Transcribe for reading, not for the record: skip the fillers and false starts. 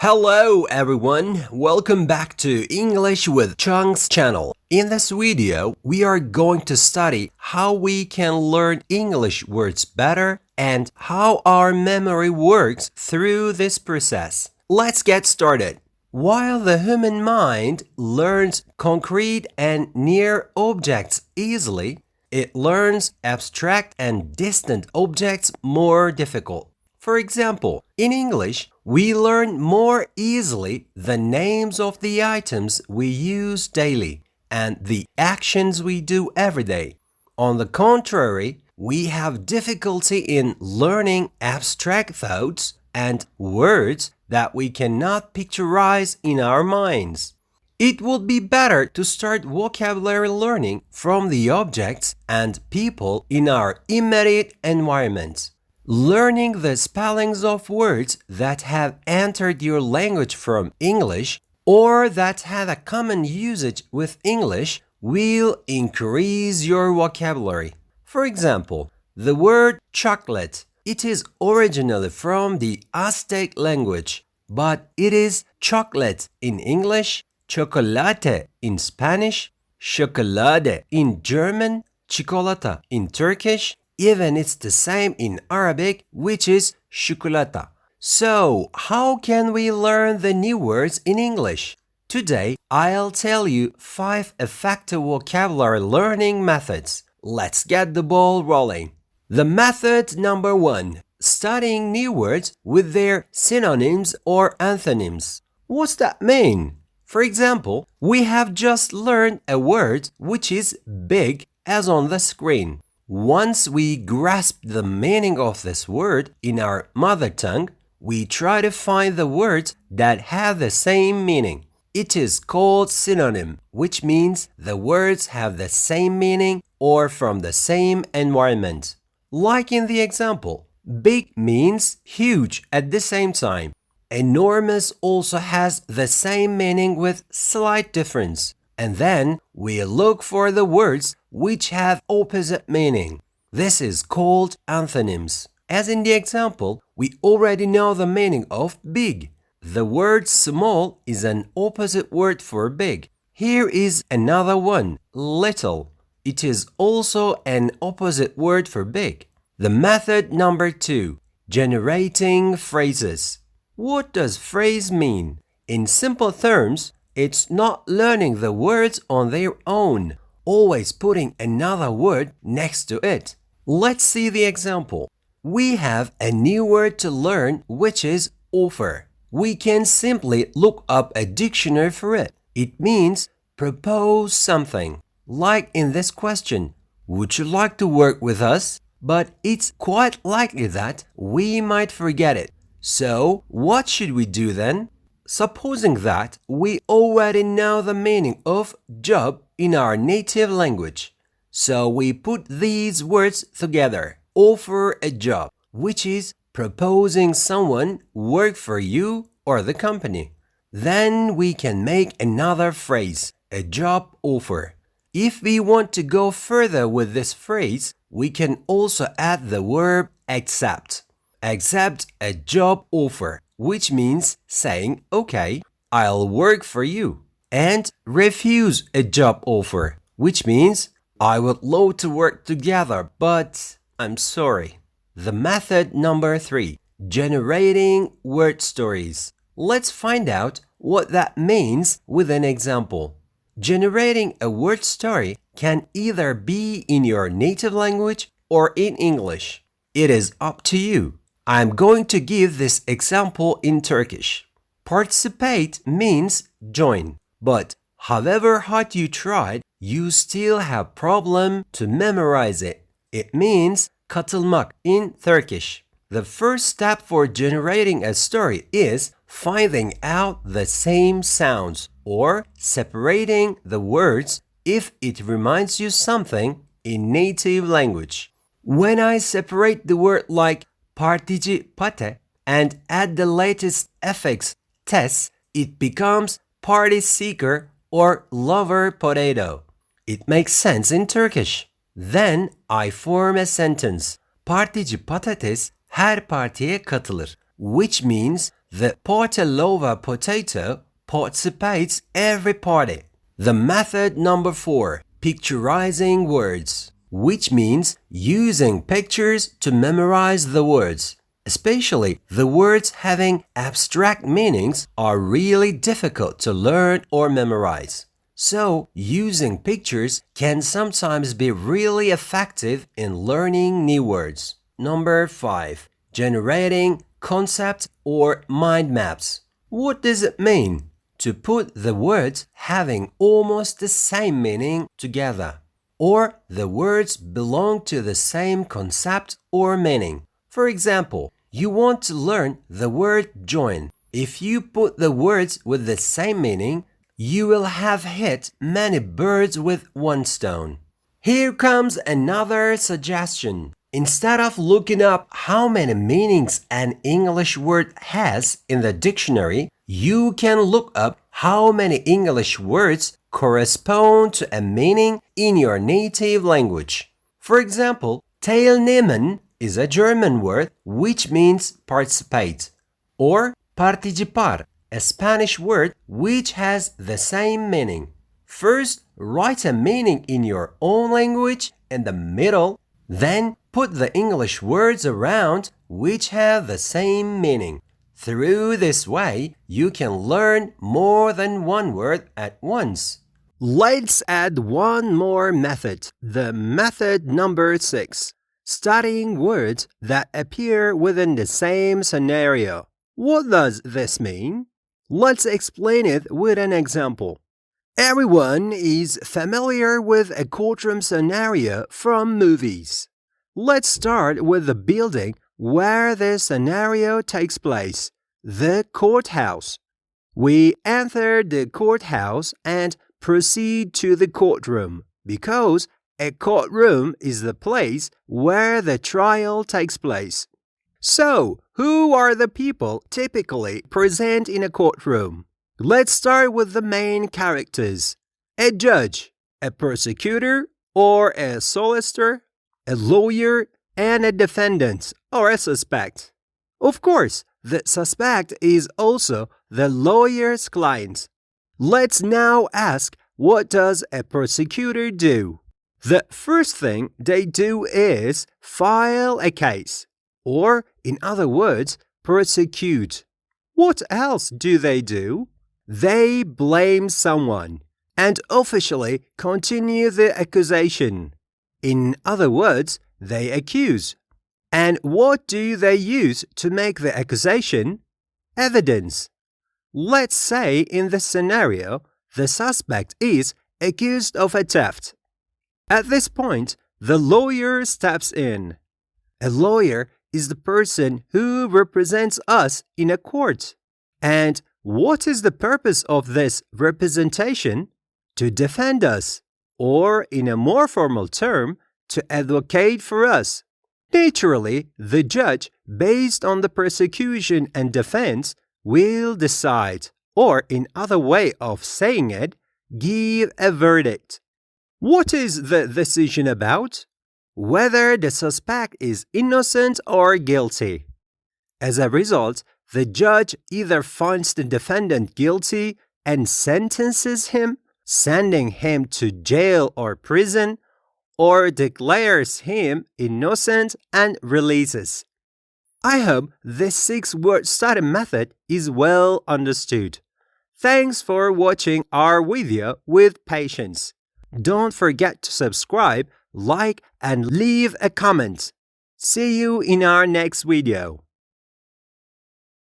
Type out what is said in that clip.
Hello everyone, welcome back to English with Chung's channel. In this video, we are going to study how we can learn English words better and how our memory works through this process. Let's get started. While the human mind learns concrete and near objects easily, it learns abstract and distant objects more difficult. For example, in English, we learn more easily the names of the items we use daily and the actions we do every day. On the contrary, we have difficulty in learning abstract thoughts and words that we cannot picturize in our minds. It would be better to start vocabulary learning from the objects and people in our immediate environment. Learning the spellings of words that have entered your language from English or that have a common usage with English will increase your vocabulary. For example, the word chocolate. It is originally from the Aztec language, but it is chocolate in English, chocolate in Spanish, chocolade in German, çikolata in Turkish. Even it's the same in Arabic, which is şokolata. So, how can we learn the new words in English? Today, I'll tell you 5 effective vocabulary learning methods. Let's get the ball rolling. The method number 1. Studying new words with their synonyms or antonyms. What's that mean? For example, we have just learned a word which is big as on the screen. Once we grasp the meaning of this word in our mother tongue, we try to find the words that have the same meaning. It is called synonym, which means the words have the same meaning or from the same environment. Like in the example, big means huge at the same time. Enormous also has the same meaning with slight difference. And then we look for the words which have opposite meaning. This is called antonyms. As in the example, we already know the meaning of big. The word small is an opposite word for big. Here is another one, little. It is also an opposite word for big. The method number 2, generating phrases. What does phrase mean? In simple terms, it's not learning the words on their own, always putting another word next to it. Let's see the example. We have a new word to learn which is offer. We can simply look up a dictionary for it. It means propose something. Like in this question, would you like to work with us? But it's quite likely that we might forget it. So, what should we do then? Supposing that we already know the meaning of job in our native language. So we put these words together. Offer a job, which is proposing someone work for you or the company. Then we can make another phrase, a job offer. If we want to go further with this phrase, we can also add the verb accept. Accept a job offer, which means saying, okay, I'll work for you. And refuse a job offer, which means I would love to work together, but I'm sorry. The method number 3, generating word stories. Let's find out what that means with an example. Generating a word story can either be in your native language or in English. It is up to you. I'm going to give this example in Turkish. Participate means join, but however hard you tried, you still have problem to memorize it. It means katılmak in Turkish. The first step for generating a story is finding out the same sounds or separating the words if it reminds you something in native language. When I separate the word like partici pate and add the latest affix tes, it becomes party seeker or lover potato. It makes sense in Turkish. Then I form a sentence. Partici patates her partiye katılır, which means The portalova potato participates every party. The method number 4, picturizing words, which means using pictures to memorize the words. Especially the words having abstract meanings are really difficult to learn or memorize. So, using pictures can sometimes be really effective in learning new words. Number 5, generating concept or mind maps. What does it mean? To put the words having almost the same meaning together, or the words belong to the same concept or meaning. For example, you want to learn the word join. If you put the words with the same meaning, you will have hit many birds with one stone. Here comes another suggestion. Instead of looking up how many meanings an English word has in the dictionary, you can look up how many English words correspond to a meaning in your native language. For example, teilnehmen is a German word which means participate, or participar, a Spanish word which has the same meaning. First, write a meaning in your own language in the middle, then put the English words around which have the same meaning. Through this way, you can learn more than one word at once. Let's add one more method, the method number 6. Studying words that appear within the same scenario. What does this mean? Let's explain it with an example. Everyone is familiar with a courtroom scenario from movies. Let's start with the building where this scenario takes place, the courthouse. We enter the courthouse and proceed to the courtroom because a courtroom is the place where the trial takes place. So, who are the people typically present in a courtroom? Let's start with the main characters. A judge, a prosecutor or a solicitor, a lawyer, and a defendant or a suspect. Of course, the suspect is also the lawyer's client. Let's now ask, what does a prosecutor do? The first thing they do is file a case, or in other words, prosecute. What else do? They blame someone and officially continue the accusation. In other words, they accuse. And what do they use to make the accusation? Evidence. Let's say in this scenario, the suspect is accused of a theft. At this point, the lawyer steps in. A lawyer is the person who represents us in a court. And what is the purpose of this representation? To defend us, or in a more formal term, to advocate for us. Naturally, the judge, based on the prosecution and defense, will decide, or in other way of saying it, give a verdict. What is the decision about? Whether the suspect is innocent or guilty. As a result, the judge either finds the defendant guilty and sentences him, sending him to jail or prison, or declares him innocent and releases. I hope this 6-word study method is well understood. Thanks for watching our video with patience. Don't forget to subscribe, like, and leave a comment. See you in our next video.